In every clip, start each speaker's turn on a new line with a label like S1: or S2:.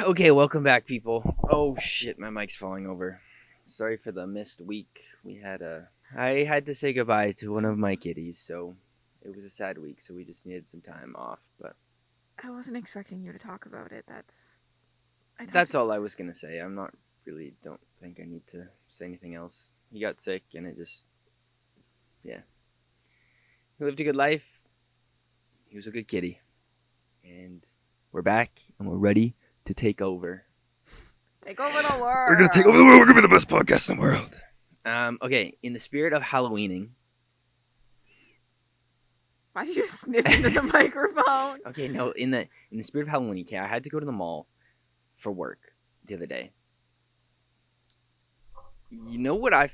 S1: Okay, welcome back, people. Oh shit, my mic's falling over. Sorry for the missed week. I had to say goodbye to one of my kitties, so it was a sad week. So we just needed some time off. But
S2: I wasn't expecting you to talk about it.
S1: that's all I was gonna say. Don't think I need to say anything else. He got sick, and yeah. He lived a good life. He was a good kitty, and we're back, and we're ready to take over.
S2: Take over the world.
S1: We're gonna take over the world. We're gonna be the best podcast in the world. Okay, in the spirit of Halloweening.
S2: Why did you sniff into the microphone?
S1: Okay, no, in the spirit of Halloween, okay, I had to go to the mall for work the other day. You know what I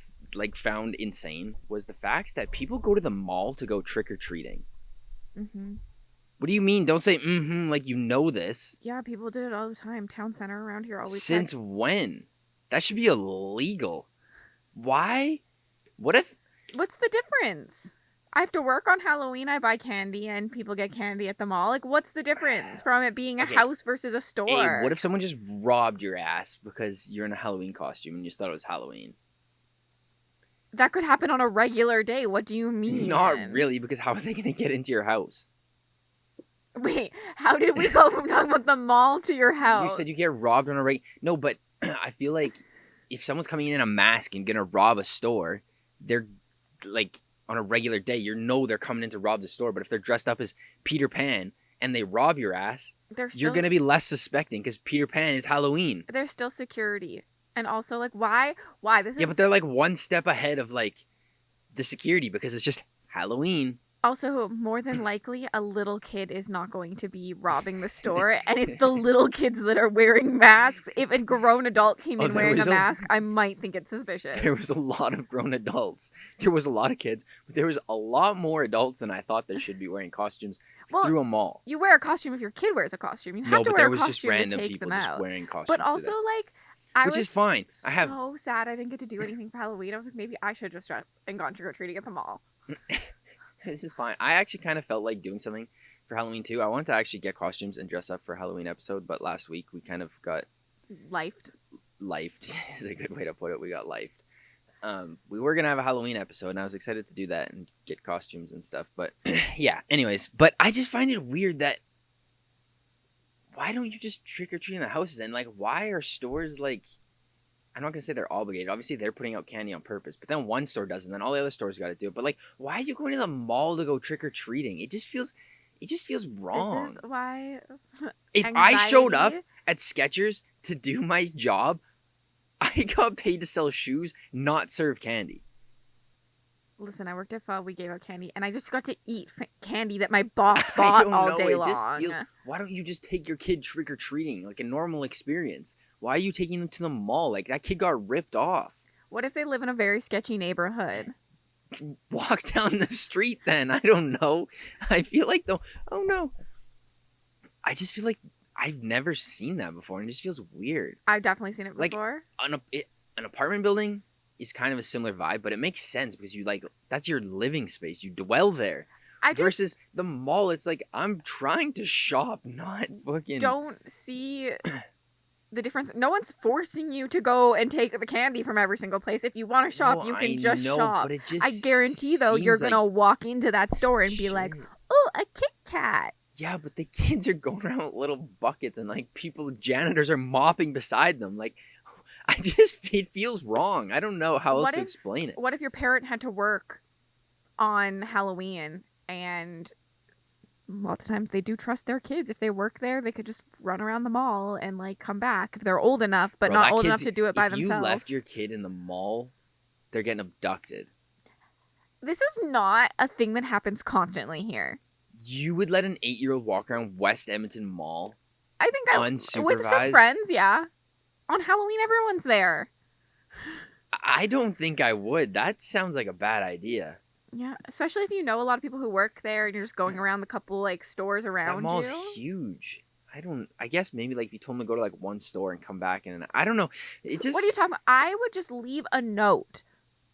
S1: found insane was the fact that people go to the mall to go trick or treating.
S2: Mm-hmm.
S1: What do you mean? Don't say like you know this.
S2: Yeah, people did it all the time. Town center around here always.
S1: Since when? That should be illegal. Why? What's
S2: the difference? I have to work on Halloween. I buy candy, and people get candy at the mall. Like, what's the difference from it being a house versus a store?
S1: Hey, what if someone just robbed your ass because you're in a Halloween costume and you just thought it was Halloween?
S2: That could happen on a regular day. What do you mean?
S1: Not really, because how are they going to get into your house?
S2: Wait, how did we go from talking about the mall to your house?
S1: You said you get robbed on a No, but I feel like if someone's coming in a mask and gonna rob a store, they're like on a regular day, they're coming in to rob the store. But if they're dressed up as Peter Pan and they rob your ass, you're gonna be less suspecting because Peter Pan is Halloween.
S2: There's still security, and also like why
S1: but they're like one step ahead of like the security because it's just Halloween.
S2: Also, more than likely, a little kid is not going to be robbing the store, and it's the little kids that are wearing masks. If a grown adult came in wearing a mask, I might think it's suspicious.
S1: There was a lot of grown adults. There was a lot of kids, but there was a lot more adults than I thought there should be wearing costumes through a mall.
S2: You wear a costume if your kid wears a costume. You have to wear a costume
S1: just random
S2: to take
S1: people
S2: them
S1: just
S2: out.
S1: wearing costumes.
S2: But also, I
S1: was
S2: is
S1: fine.
S2: So sad I didn't get to do anything for Halloween. I was like, maybe I should just dress and gone trick or treating at the mall.
S1: This is fine. I actually kind of felt like doing something for Halloween too. I wanted to actually get costumes and dress up for a Halloween episode, but last week we kind of got
S2: lifed.
S1: Lifed is a good way to put it. We got lifed. We were gonna have a Halloween episode, and I was excited to do that and get costumes and stuff. But yeah. Anyways, but I just find it weird that why don't you just trick or treat in the houses? And like, why are stores like? I'm not gonna say they're obligated. Obviously, they're putting out candy on purpose. But then one store does, and then all the other stores got to do it. But like, why are you going to the mall to go trick or treating? It just feels wrong.
S2: This is why.
S1: If I showed up at Skechers to do my job, I got paid to sell shoes, not serve candy.
S2: Listen, I worked at Pho. We gave out candy, and I just got to eat candy that my boss bought all day long.
S1: Why don't you just take your kid trick or treating like a normal experience? Why are you taking them to the mall? Like, that kid got ripped off.
S2: What if they live in a very sketchy neighborhood?
S1: Walk down the street then. I don't know. I feel like though. Oh no. I just feel like I've never seen that before, and it just feels weird.
S2: I've definitely seen it before.
S1: Like an apartment building is kind of a similar vibe, but it makes sense because that's your living space. You dwell there. Versus the mall, it's like I'm trying to shop, not fucking.
S2: Don't see the difference. No one's forcing you to go and take the candy from every single place. If you want to shop, you can just shop. I guarantee, though, you're going to walk into that store and be like, oh, a Kit Kat.
S1: Yeah, but the kids are going around with little buckets and, like, janitors are mopping beside them. Like, it feels wrong. I don't know how else to explain it.
S2: What if your parent had to work on Halloween and lots of times they do trust their kids. If they work there, they could just run around the mall and like come back if they're old enough, but not old enough to do it by themselves.
S1: If you left your kid in the mall, they're getting abducted.
S2: This is not a thing that happens constantly here.
S1: You would let an 8-year-old walk around West Edmonton Mall?
S2: I think unsupervised? With some friends, yeah. On Halloween, everyone's there.
S1: I don't think I would. That sounds like a bad idea.
S2: Yeah, especially if you know a lot of people who work there and you're just going around the couple like stores around you.
S1: That mall's huge. I guess maybe like if you told me to go to like one store and come back and I don't know. What
S2: are you talking about? I would just leave a note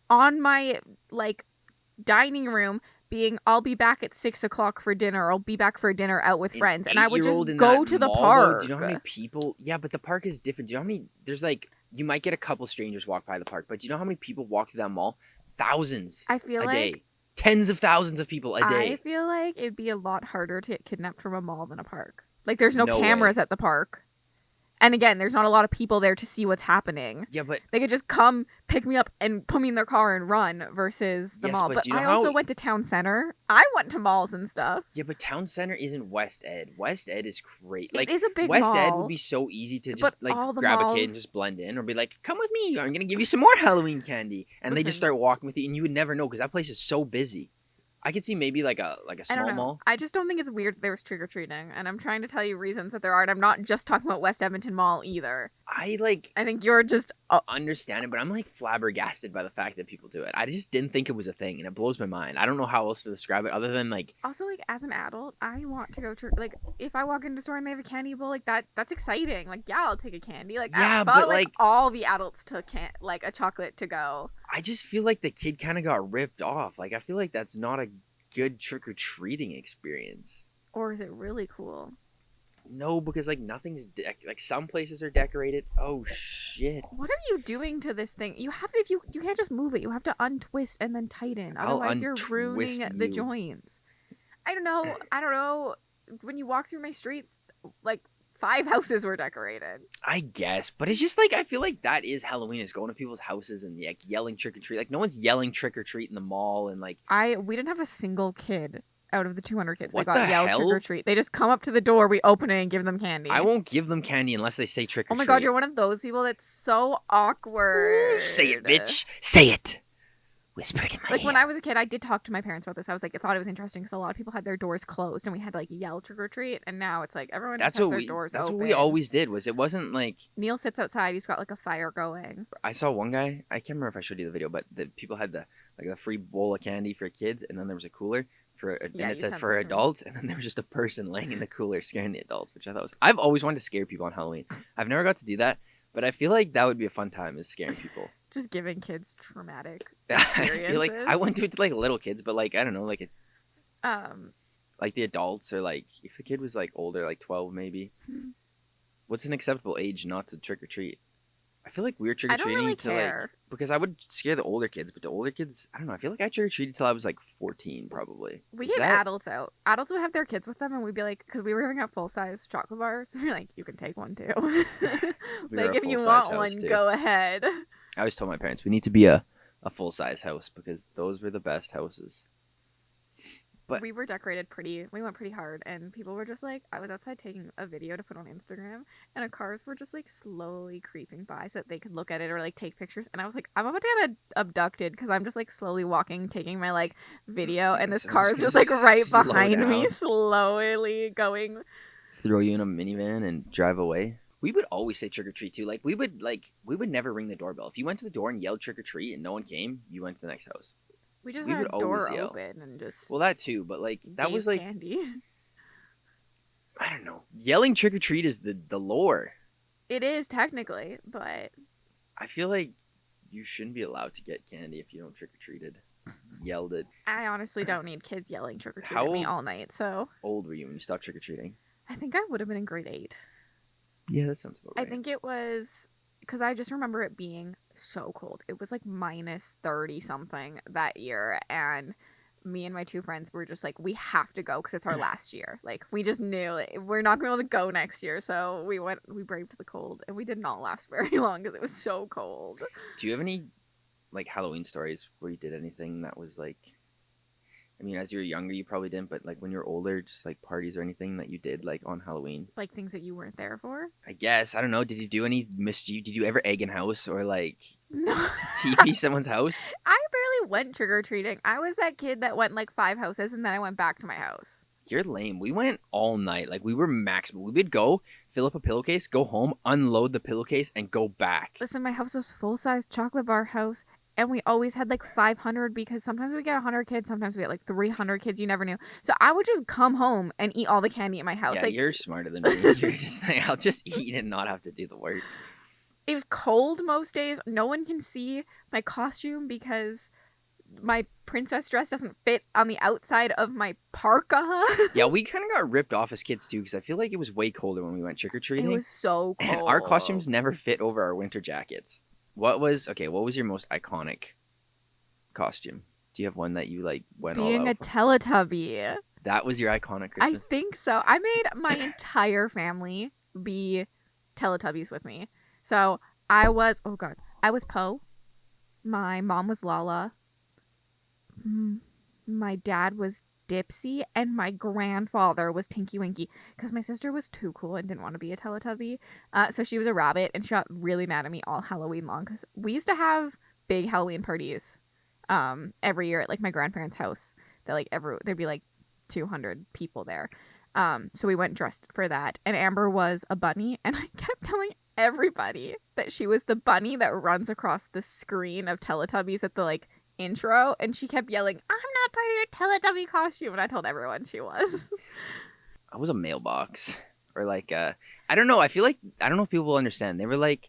S2: on my like dining room being, I'll be back at 6:00 for dinner. I'll be back for dinner out with friends, and I would just
S1: in
S2: go
S1: that
S2: to the
S1: mall,
S2: park.
S1: Though, do you know how many people? Yeah, but the park is different. Do you know how many? There's like, you might get a couple strangers walk by the park, but do you know how many people walk through that mall? Thousands.
S2: I feel
S1: a
S2: like
S1: day. Tens of thousands of people a day.
S2: I feel like it'd be a lot harder to get kidnapped from a mall than a park. Like, there's no
S1: No
S2: cameras
S1: way.
S2: at the park. And again, there's not a lot of people there to see what's happening.
S1: Yeah, but
S2: they could just come, pick me up, and put me in their car and run versus the mall. But
S1: you know
S2: I also went to town center. I went to malls and stuff.
S1: Yeah, but town center isn't West Ed. West Ed is great. Like,
S2: it is a big
S1: West
S2: mall,
S1: Ed would be so easy to just like grab
S2: malls...
S1: a kid and just blend in, or be like, "Come with me. I'm gonna give you some more Halloween candy," and they just start walking with you, and you would never know because that place is so busy. I could see maybe like a small mall.
S2: I just don't think it's weird that there was trick-or-treating, and I'm trying to tell you reasons that there are, and I'm not just talking about West Edmonton Mall either.
S1: I
S2: think you're just
S1: understand it, but I'm like flabbergasted by the fact that people do it. I just didn't think it was a thing, and it blows my mind. I don't know how else to describe it other than like.
S2: Also, like, as an adult, I want to go to, like, if I walk into a store and they have a candy bowl, like, that's exciting. Like, yeah, I'll take a candy. Like,
S1: yeah,
S2: but
S1: like
S2: all the adults took like a chocolate to go.
S1: I just feel like the kid kind of got ripped off. Like, I feel like that's not a good trick-or-treating experience.
S2: Or is it really cool?
S1: No, because like nothing's like some places are decorated. Oh shit!
S2: What are you doing to this thing? You have to, if you can't just move it. You have to untwist and then tighten. Otherwise, you're ruining the joints. I don't know. When you walk through my streets, like 5 houses were decorated.
S1: I guess, but it's just like I feel like that is Halloween, is going to people's houses and like yelling trick or treat. Like no one's yelling trick or treat in the mall, and like
S2: we didn't have a single kid out of the 200 kids
S1: what
S2: that got yelled trick or treat. They just come up to the door, we open it, and give them candy.
S1: I won't give them candy unless they say trick or treat.
S2: Oh my god, you're one of those people that's so awkward.
S1: Say it, bitch. Say it. Whisper it in my ear.
S2: When I was a kid, I did talk to my parents about this. I was like, I thought it was interesting because a lot of people had their doors closed, and we had to like yell trick or treat. And now it's like everyone has their doors open.
S1: That's what we always did. It wasn't like
S2: Neil sits outside. He's got like a fire going.
S1: I saw one guy. I can't remember if I showed you the video, but the people had the free bowl of candy for kids, and then there was a cooler and it said for adults, and then there was just a person laying in the cooler scaring the adults, which I thought was. I've always wanted to scare people on Halloween. I've never got to do that, but I feel like that would be a fun time, is scaring people.
S2: Just giving kids traumatic experiences.
S1: I feel like I went to it to like little kids, but like I don't know, like like the adults, or like if the kid was like older, like 12 maybe. What's an acceptable age not to trick or treat? I feel like we're trick or treating
S2: really care.
S1: Like, because I would scare the older kids, but the older kids, I don't know. I feel like I trick or treated till I was like 14, probably.
S2: We gave adults out. Adults would have their kids with them, and we'd be like, because we were giving out full-size chocolate bars, we'd be like, you can take one too. Like if you want one, go ahead.
S1: I always told my parents we need to be a full-size house because those were the best houses. But
S2: we were decorated we went pretty hard, and people were just like, I was outside taking a video to put on Instagram, and cars were just like slowly creeping by so that they could look at it or like take pictures, and I was like, I'm about to get abducted because I'm just like slowly walking, taking my like video, and this car is just like right behind me, slowly going.
S1: Throw you in a minivan and drive away. We would always say trick or treat too. Like we would never ring the doorbell. If you went to the door and yelled trick or treat and no one came, you went to the next house.
S2: We just had a door open and just.
S1: Well, that too, but like that was like
S2: candy.
S1: I don't know. Yelling trick or treat is the lore.
S2: It is technically, but
S1: I feel like you shouldn't be allowed to get candy if you don't trick or treated. Yelled it.
S2: I honestly don't need kids yelling trick or treat at me all night. So.
S1: How old were you when you stopped trick or treating?
S2: I think I would have been in grade 8.
S1: Yeah, that sounds about right.
S2: I think it was because I just remember it being so cold. It was like minus 30 something that year, and me and my 2 friends were just like, we have to go because it's our last year. Like we just knew we're not going to be able to go next year, so we braved the cold, and we did not last very long because it was so cold.
S1: Do you have any like Halloween stories where you did anything that was like? I mean, as you were younger, you probably didn't, but like when you're older, just like parties or anything that you did like on Halloween?
S2: Like things that you weren't there for?
S1: I guess. I don't know. Did you do any mischief? Did you ever egg in house or like
S2: no.
S1: TP someone's house?
S2: I barely went trick-or-treating. I was that kid that went like 5 houses and then I went back to my house.
S1: You're lame. We went all night. Like we were maximum. We would go fill up a pillowcase, go home, unload the pillowcase, and go back.
S2: Listen, my house was full-size chocolate bar house. And we always had like 500 because sometimes we get 100 kids, sometimes we get like 300 kids. You never knew. So I would just come home and eat all the candy at my house.
S1: Yeah,
S2: like,
S1: you're smarter than me. You're just like, I'll just eat and not have to do the work.
S2: It was cold most days. No one can see my costume because my princess dress doesn't fit on the outside of my parka.
S1: Yeah, we kind of got ripped off as kids too, because I feel like it was way colder when we went trick-or-treating.
S2: It was so cold.
S1: And our costumes never fit over our winter jackets. What was your most iconic costume? Do you have one that you like went all out?
S2: Being a Teletubby.
S1: That was your iconic Christmas?
S2: I think so. I made my entire family be Teletubbies with me. So I was Poe. My mom was Lala. My dad was Dipsy, and my grandfather was Tinky Winky, because my sister was too cool and didn't want to be a Teletubby. So she was a rabbit, and she got really mad at me all Halloween long, because we used to have big Halloween parties every year at like my grandparents' house. That like there'd be like 200 people there. So we went dressed for that, and Amber was a bunny, and I kept telling everybody that she was the bunny that runs across the screen of Teletubbies at the like intro, and she kept yelling, "I'm not part of your Teletubby costume," and I told everyone she was.
S1: I was a mailbox, or like I don't know. I feel like I don't know if people will understand. They were like,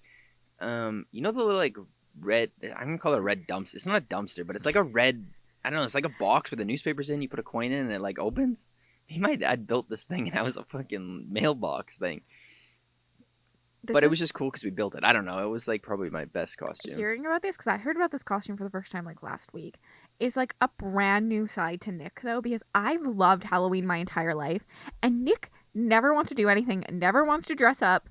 S1: the little like red. I'm gonna call it a red dumpster. It's not a dumpster, but it's like a red. I don't know. It's like a box with the newspapers in. You put a coin in, and it like opens. My dad built this thing, and I was a fucking mailbox thing. But it was just cool because we built it. I don't know. It was like probably my best costume.
S2: Hearing about this, because I heard about this costume for the first time like last week, is like a brand new side to Nick, though, because I've loved Halloween my entire life, and Nick never wants to do anything, never wants to dress up.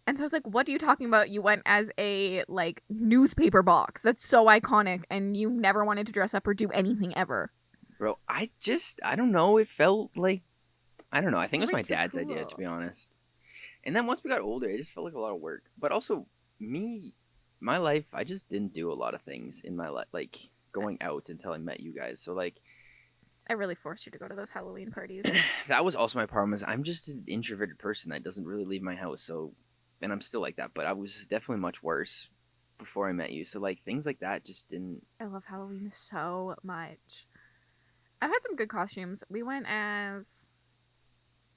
S2: And so I was like, what are you talking about? You went as a like newspaper box. That's so iconic, and you never wanted to dress up or do anything ever.
S1: Bro, I don't know. It felt like, I don't know. I think it was my dad's
S2: cool.
S1: idea, to be honest. And then once we got older, it just felt like a lot of work. But also, my life, I just didn't do a lot of things in my life, like going out until I met you guys. So like,
S2: I really forced you to go to those Halloween parties.
S1: That was also my problem. Is I'm just an introverted person that doesn't really leave my house. So, and I'm still like that. But I was definitely much worse before I met you. So like things like that just didn't.
S2: I love Halloween so much. I've had some good costumes. We went as,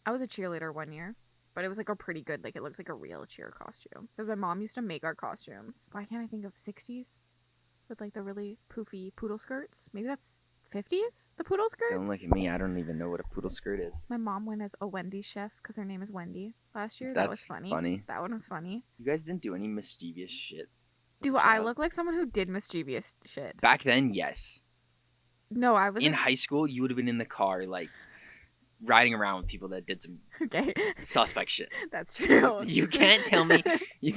S2: I was a cheerleader one year. But it was like a pretty good, like it looked like a real cheer costume. Because my mom used to make our costumes. Why can't I think of 60s? With like the really poofy poodle skirts. Maybe that's 50s? The poodle skirts?
S1: Don't look at me. I don't even know what a poodle skirt is.
S2: My mom went as a Wendy's chef because her name is Wendy last year. That was funny. That one was funny.
S1: You guys didn't do any mischievous shit.
S2: Do I look like someone who did mischievous shit?
S1: Back then, yes.
S2: No, I was
S1: in high school. You would have been in the car, like, riding around with people that did some suspect shit.
S2: That's true.
S1: You can't tell me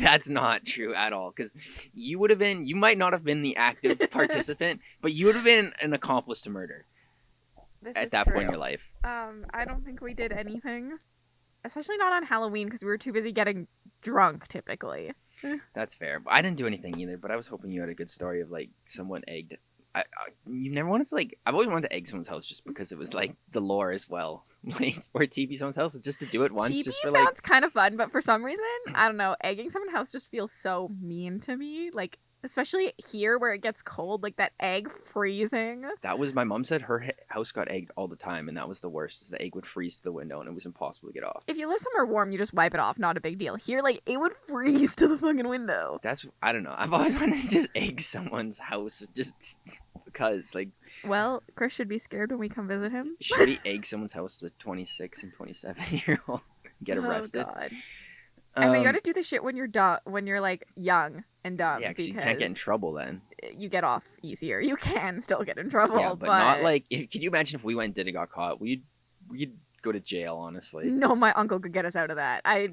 S1: that's not true at all, because you might not have been the active participant, but you would have been an accomplice to murder at that point in your life.
S2: I don't think we did anything, especially not on Halloween, because we were too busy getting drunk typically.
S1: That's fair. I didn't do anything either, but I was hoping you had a good story of like someone egged. You never wanted to like. I've always wanted to egg someone's house just because it was like the lore as well, like or TP someone's house just to do it once.
S2: TP
S1: just for
S2: sounds kind of fun, but for some reason, I don't know. Egging someone's house just feels so mean to me. Like especially here where it gets cold, like that egg freezing.
S1: That was my mom said her house got egged all the time, and that was the worst. Is the egg would freeze to the window, and it was impossible to get off.
S2: If you live somewhere warm, you just wipe it off. Not a big deal. Here, like it would freeze to the fucking window.
S1: I don't know. I've always wanted to just egg someone's house just because, like.
S2: Well, Chris should be scared when we come visit him.
S1: Should we egg someone's house as a 26 and 27-year-old? Get arrested.
S2: Oh God. And you gotta do the shit when you're when you're like young and dumb.
S1: Yeah, because you can't get in trouble then.
S2: You get off easier. You can still get in trouble,
S1: yeah, but not like. Could you imagine if we went and did it, got caught? We'd go to jail, honestly.
S2: No, my uncle could get us out of that. I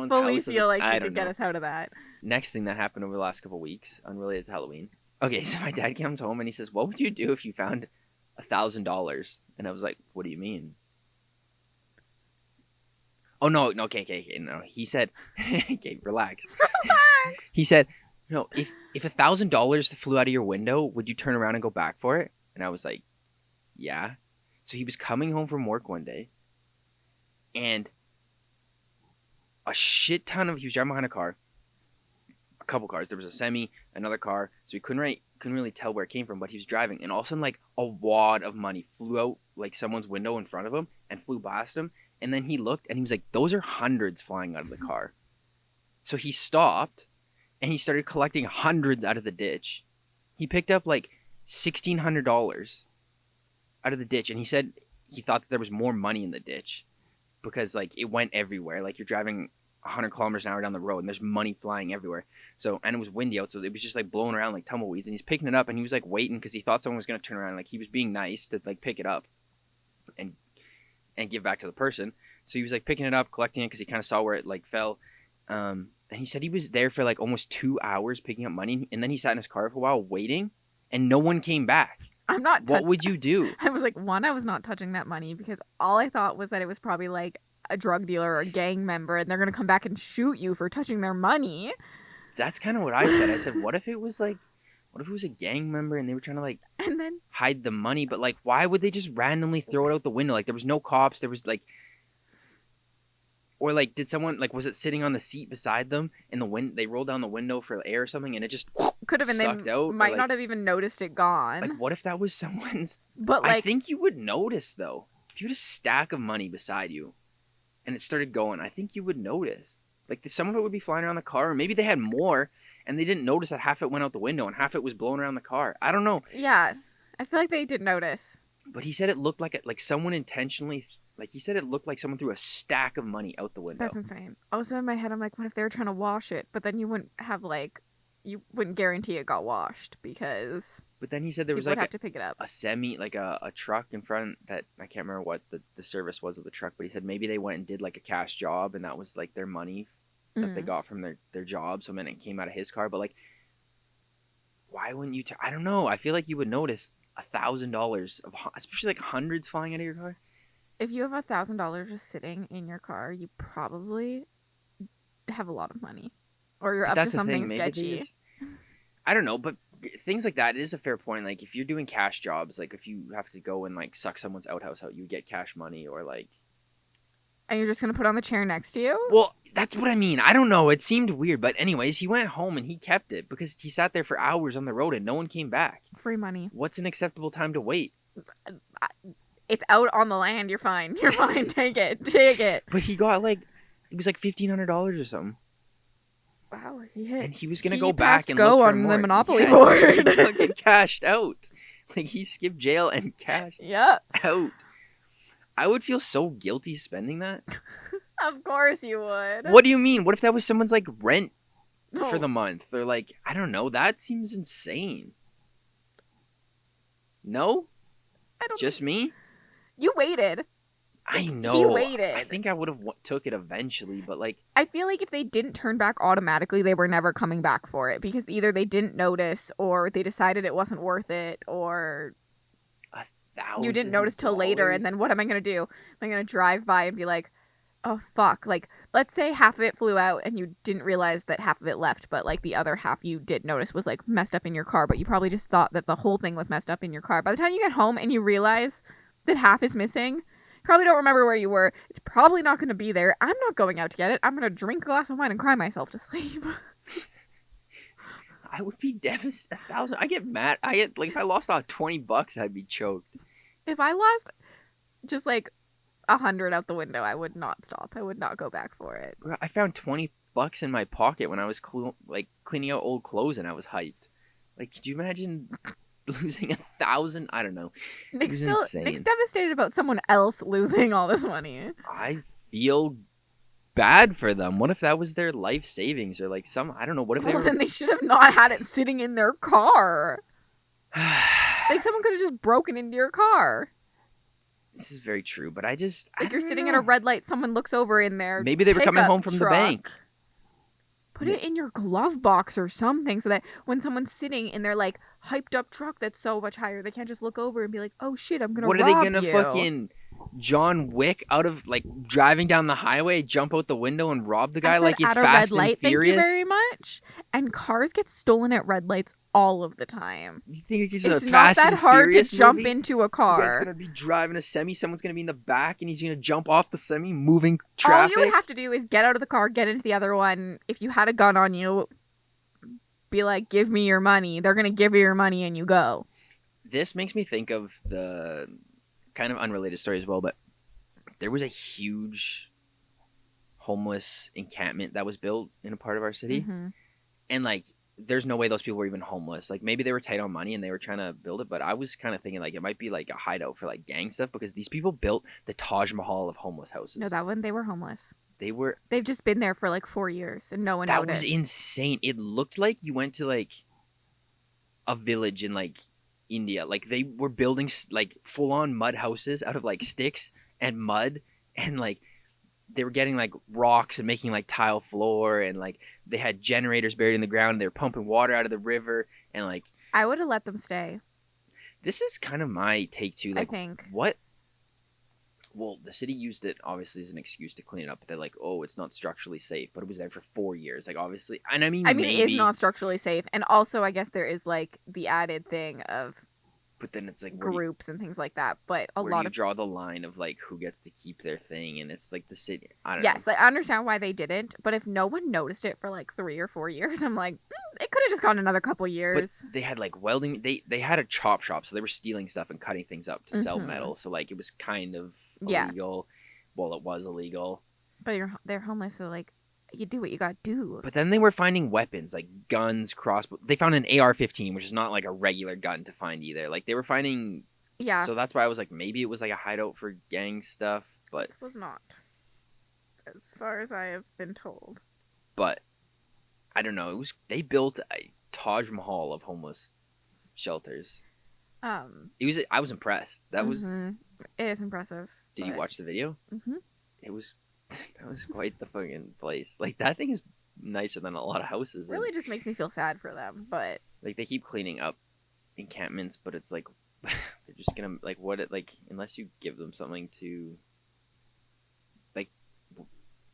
S2: fully feel like he could get us out of that.
S1: Next thing that happened over the last couple of weeks, unrelated to Halloween. Okay, so my dad comes home and he says, "What would you do if you found $1,000?" And I was like, "What do you mean?" Oh, no, okay, no. He said, okay, relax. He said, no, if $1,000 flew out of your window, would you turn around and go back for it? And I was like, yeah. So he was coming home from work one day, and he was driving behind a couple cars. There was a semi, another car, so he couldn't really tell where it came from, but he was driving, and all of a sudden, like, a wad of money flew out, like, someone's window in front of him, and flew past him. And then he looked, and he was like, those are hundreds flying out of the car. So he stopped, and he started collecting hundreds out of the ditch. He picked up, like, $1,600 out of the ditch, and he said he thought that there was more money in the ditch because like it went everywhere. Like you're driving 100 kilometers an hour down the road, and there's money flying everywhere. So, and it was windy out, so it was just like blowing around like tumbleweeds. And he's picking it up, and he was like waiting because he thought someone was gonna turn around. Like he was being nice to like pick it up and give back to the person. So he was like picking it up, collecting it because he kind of saw where it like fell. And he said he was there for like almost 2 hours picking up money, and then he sat in his car for a while waiting, and no one came back. What would you do?
S2: I was like, one, I was not touching that money because all I thought was that it was probably like a drug dealer or a gang member, and they're gonna come back and shoot you for touching their money.
S1: That's kind of what I said. I said, what if it was a gang member and they were trying to like
S2: and then
S1: hide the money? But like, why would they just randomly throw it out the window? Like there was no cops. There was like, or like, did someone like, was it sitting on the seat beside them and the wind? They rolled down the window for air or something, and it just
S2: could have been. They
S1: out,
S2: might not have even noticed it gone.
S1: Like, what if that was someone's?
S2: But like,
S1: I think you would notice though. If you had a stack of money beside you, and it started going, I think you would notice. Like some of it would be flying around the car, or maybe they had more and they didn't notice that half it went out the window and half it was blowing around the car. I don't know.
S2: Yeah, I feel like they did notice.
S1: But he said it looked like someone intentionally. Like he said, it looked like someone threw a stack of money out the window.
S2: That's insane. Also in my head, I'm like, what if they were trying to wash it? But then you wouldn't have you wouldn't guarantee it got washed because.
S1: But then he said there was like
S2: have to pick it up.
S1: a semi, like a truck in front that I can't remember what the service was of the truck, but he said maybe they went and did like a cash job and that was like their money that they got from their job. So then it came out of his car. But like, why wouldn't you? I don't know. I feel like you would notice $1,000 of, especially like hundreds flying out of your car.
S2: If you have $1,000 just sitting in your car, you probably have a lot of money, or you're up to something sketchy.
S1: I don't know, but things like that, it is a fair point. Like if you're doing cash jobs, like if you have to go and like suck someone's outhouse out, you get cash money, or like.
S2: And you're just gonna put on the chair next to you?
S1: Well, that's what I mean. I don't know. It seemed weird, but anyways, he went home and he kept it because he sat there for hours on the road and no one came back.
S2: Free money.
S1: What's an acceptable time to wait?
S2: It's out on the land. You're fine. You're fine. Take it.
S1: But he got it was like $1,500 or something.
S2: Wow, he hit.
S1: And he was gonna go back and
S2: go
S1: look for
S2: on
S1: more.
S2: The Monopoly board.
S1: He fucking cashed out. Like he skipped jail and cashed out. I would feel so guilty spending that.
S2: Of course you would.
S1: What do you mean? What if that was someone's like rent for the month? Or like, I don't know. That seems insane. No?
S2: I don't.
S1: Just me?
S2: You waited.
S1: I know.
S2: He waited.
S1: I think I would have took it eventually, but like.
S2: I feel like if they didn't turn back automatically, they were never coming back for it because either they didn't notice or they decided it wasn't worth it or. You didn't notice till later, and then what am I going to do? Am I going to drive by and be like, oh, fuck. Like, let's say half of it flew out and you didn't realize that half of it left, but like the other half you did notice was like messed up in your car, but you probably just thought that the whole thing was messed up in your car. By the time you get home and you realize that half is missing, you probably don't remember where you were. It's probably not going to be there. I'm not going out to get it. I'm going to drink a glass of wine and cry myself to sleep.
S1: I would be devastated. I get mad. If I lost $20, I'd be choked.
S2: If I lost just like 100 out the window, I would not stop. I would not go back for it.
S1: I found $20 in my pocket when I was cleaning out old clothes, and I was hyped. Like, could you imagine losing 1,000? I don't know.
S2: Nick's devastated about someone else losing all this money.
S1: I feel bad for them. What if that was their life savings or like I don't know. What if
S2: then they should have not had it sitting in their car. Like someone could have just broken into your car.
S1: This is very true, but
S2: you're sitting at a red light, someone looks over in there.
S1: Maybe they were coming home from the bank.
S2: Put it in your glove box or something so that when someone's sitting in their like hyped up truck that's so much higher, they can't just look over and be like, "Oh shit, I'm gonna rob you."
S1: What are they gonna fucking John Wick out of like driving down the highway, jump out the window and rob the guy like it's Fast and Furious?
S2: Thank you very much. And cars get stolen at red lights all of the time.
S1: You think it's
S2: not that hard to jump into a car.
S1: You guys gonna be driving a semi, someone's gonna be in the back and he's gonna jump off the semi, moving traffic.
S2: All you would have to do is get out of the car, get into the other one. If you had a gun on you, be like, give me your money. They're gonna give you your money and you go.
S1: This makes me think of the kind of unrelated story as well, but there was a huge homeless encampment that was built in a part of our city.
S2: Mm-hmm.
S1: And like there's no way those people were even homeless. Like maybe they were tight on money and they were trying to build it, but I was kind of thinking like it might be like a hideout for like gang stuff because these people built the Taj Mahal of homeless houses.
S2: No, that one they were homeless. They've just been there for like 4 years and no one noticed.
S1: That was insane. It looked like you went to like a village in like India. Like they were building like full on mud houses out of like sticks and mud, and like they were getting like rocks and making like tile floor, and like they had generators buried in the ground. And they were pumping water out of the river, and like
S2: I would have let them stay.
S1: This is kind of my take too. Like,
S2: I think
S1: what? Well, the city used it obviously as an excuse to clean it up. They're like, oh, it's not structurally safe, but it was there for 4 years. Like, obviously, and I mean, maybe,
S2: it is not structurally safe, and also I guess there is like the added thing of.
S1: But then it's like
S2: groups and things like that. But a
S1: lot
S2: of
S1: where do you draw the line of like who gets to keep their thing, and it's like the city. I don't
S2: know.
S1: Yes,
S2: I understand why they didn't, but if no one noticed it for like 3 or 4 years, I'm like, it could have just gone another couple years.
S1: But they had like welding. They had a chop shop, so they were stealing stuff and cutting things up to sell metal. So like it was kind of illegal. Well, it was illegal.
S2: But they're homeless, so like you do what you gotta do.
S1: But then they were finding weapons like guns, crossbow. They found an AR-15, which is not like a regular gun to find either. Like they were finding.
S2: Yeah.
S1: So that's why I was like, maybe it was like a hideout for gang stuff, but
S2: it was not, as far as I have been told.
S1: But I don't know. They built a Taj Mahal of homeless shelters. I was impressed. That was.
S2: It is impressive.
S1: Did you watch the video?
S2: Mm-hmm.
S1: That was quite the fucking place. Like that thing is nicer than a lot of houses.
S2: Really, just makes me feel sad for them. But
S1: like they keep cleaning up encampments, but it's like they're just gonna like what it like unless you give them something to. Like.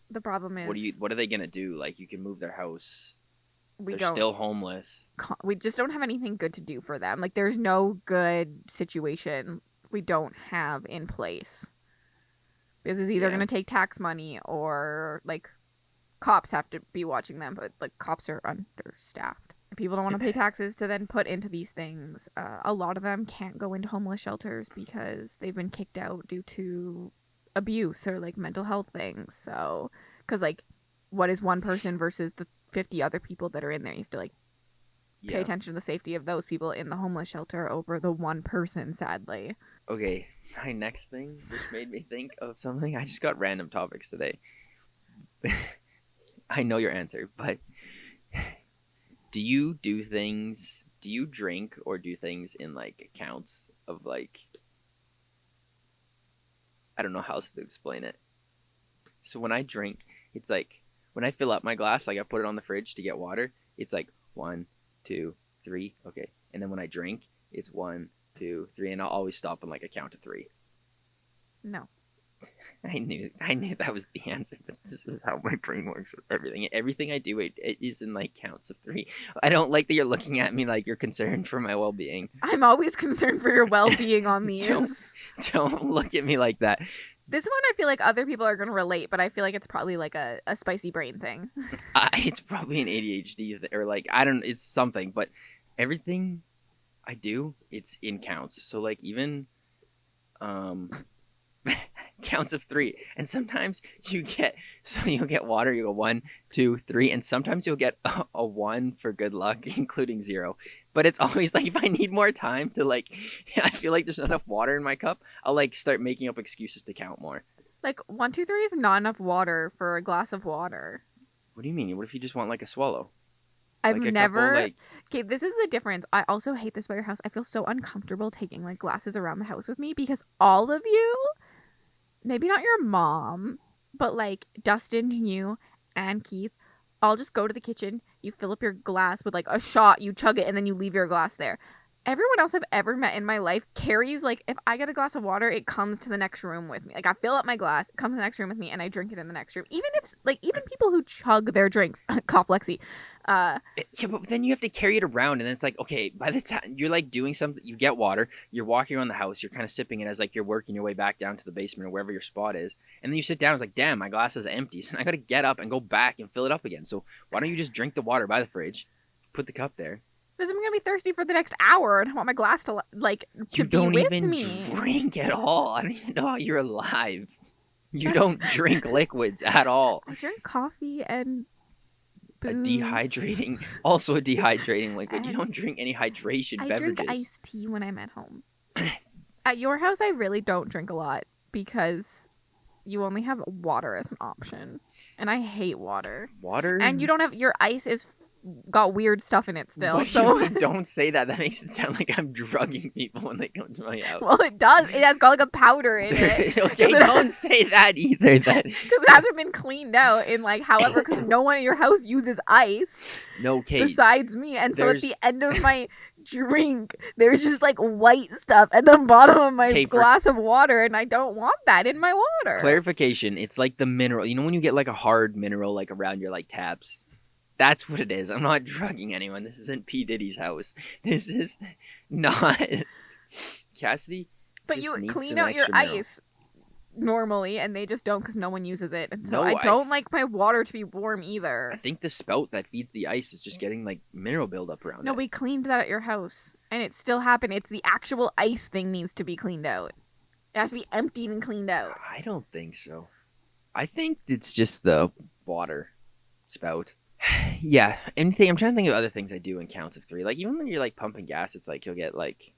S2: The problem is.
S1: What are they gonna do? Like you can move their house. They're
S2: don't,
S1: still homeless.
S2: We just don't have anything good to do for them. Like there's no good situation we don't have in place. Because it's either going to take tax money or, like, cops have to be watching them. But, like, cops are understaffed. People don't want to pay taxes to then put into these things. A lot of them can't go into homeless shelters because they've been kicked out due to abuse or, like, mental health things. So, because, like, what is one person versus the 50 other people that are in there? You have to, like, pay attention to the safety of those people in the homeless shelter over the one person, sadly.
S1: Okay. My next thing, which made me think of something, I just got random topics today. I know your answer, but do you drink or do things in like accounts of like, I don't know how else to explain it. So when I drink, it's like, when I fill up my glass, like I put it on the fridge to get water, it's like 1, 2, 3, okay. And then when I drink, it's 1, 2, 3, and I'll always stop and like a count to 3.
S2: No.
S1: I knew that was the answer, but this is how my brain works with everything. Everything I do, it is in like counts of 3. I don't like that you're looking at me like you're concerned for my well-being.
S2: I'm always concerned for your well-being on these.
S1: Don't look at me like that.
S2: This one I feel like other people are going to relate, but I feel like it's probably like a spicy brain thing.
S1: It's probably an ADHD or like, I don't, it's something, but everything I do, it's in counts. So like even counts of 3, and sometimes you'll get water, you go 1, 2, 3, and sometimes you'll get a 1 for good luck, including 0. But it's always like if I need more time to like, I feel like there's not enough water in my cup, I'll like start making up excuses to count more.
S2: Like 1, 2, 3 is not enough water for a glass of water.
S1: What do you mean? What if you just want like a swallow?
S2: I've never. Okay, this is the difference. I also hate this about your house. I feel so uncomfortable taking like glasses around the house with me because all of you, maybe not your mom, but like Dustin, you, and Keith, all just go to the kitchen. You fill up your glass with like a shot, you chug it, and then you leave your glass there. Everyone else I've ever met in my life carries, like, if I get a glass of water, it comes to the next room with me. Like, I fill up my glass, it comes to the next room with me, and I drink it in the next room. Even people who chug their drinks, cough Lexi.
S1: Yeah, but then you have to carry it around, and then it's like, okay, by the time you're, like, doing something, you get water, you're walking around the house, you're kind of sipping it as, like, you're working your way back down to the basement or wherever your spot is, and then you sit down, it's like, damn, my glass is empty, so I gotta get up and go back and fill it up again. So why don't you just drink the water by the fridge, put the cup there?
S2: Because I'm going to be thirsty for the next hour and I want my glass to, like, to be with me.
S1: You don't even drink at all. I don't even know how you're alive. You don't drink liquids at all.
S2: I drink coffee and
S1: a dehydrating liquid. You don't drink any hydration beverages.
S2: I drink iced tea when I'm at home. At your house, I really don't drink a lot because you only have water as an option. And I hate water.
S1: Water?
S2: And you don't have... Your ice is got weird stuff in it still.
S1: What
S2: so
S1: do you mean? Don't say that. That makes it sound like I'm drugging people when they come to my house.
S2: Well, it does. It has got like a powder in it.
S1: Okay, don't say that either. That
S2: because it hasn't been cleaned out in like however. Because no one in your house uses ice.
S1: No, Kate.
S2: Besides me, and so at the end of my drink, there's just like white stuff at the bottom of my glass of water, and I don't want that in my water.
S1: Clarification: it's like the mineral. You know when you get like a hard mineral like around your like taps. That's what it is. I'm not drugging anyone. This isn't P. Diddy's house. This is not Cassidy.
S2: But you clean out your ice normally, and they just don't because no one uses it. And so
S1: no,
S2: I don't like my water to be warm either.
S1: I think the spout that feeds the ice is just getting like mineral buildup around it.
S2: No, we cleaned that at your house, and it still happened. It's the actual ice thing needs to be cleaned out. It has to be emptied and cleaned out.
S1: I don't think so. I think it's just the water spout. Yeah, anything. I'm trying to think of other things I do in counts of 3. Like even when you're like pumping gas, it's like you'll get like,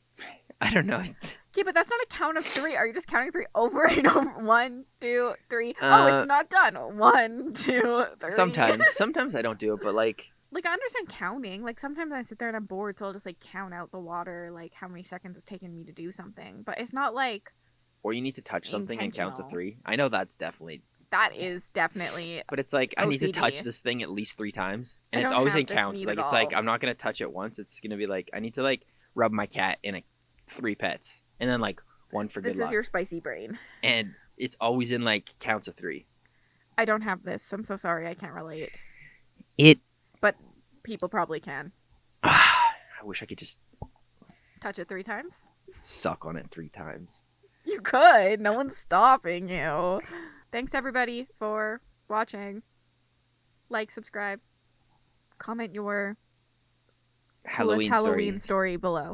S1: I don't know.
S2: Okay, but that's not a count of 3. Are you just counting 3 over and over? 1, 2, 3. Oh, it's not done. 1, 2, 3.
S1: Sometimes I don't do it, but like
S2: I understand counting. Like sometimes I sit there and I'm bored, so I'll just like count out the water, like how many seconds it's taken me to do something. But it's not like.
S1: Or you need to touch something in counts of 3. I know that's definitely.
S2: That is definitely.
S1: But it's like OCD. I need to touch this thing at least 3 times, and it's always in counts. Like it's like I'm not gonna touch it once. It's gonna be like I need to like rub my cat in 3 pets, and then like 1 for good luck.
S2: This is your spicy brain.
S1: And it's always in like counts of 3.
S2: I don't have this. I'm so sorry. I can't relate. But people probably can.
S1: I wish I could just
S2: touch it 3 times.
S1: Suck on it 3 times.
S2: You could. No one's stopping you. Thanks, everybody, for watching. Like, subscribe, comment your
S1: Halloween
S2: story below.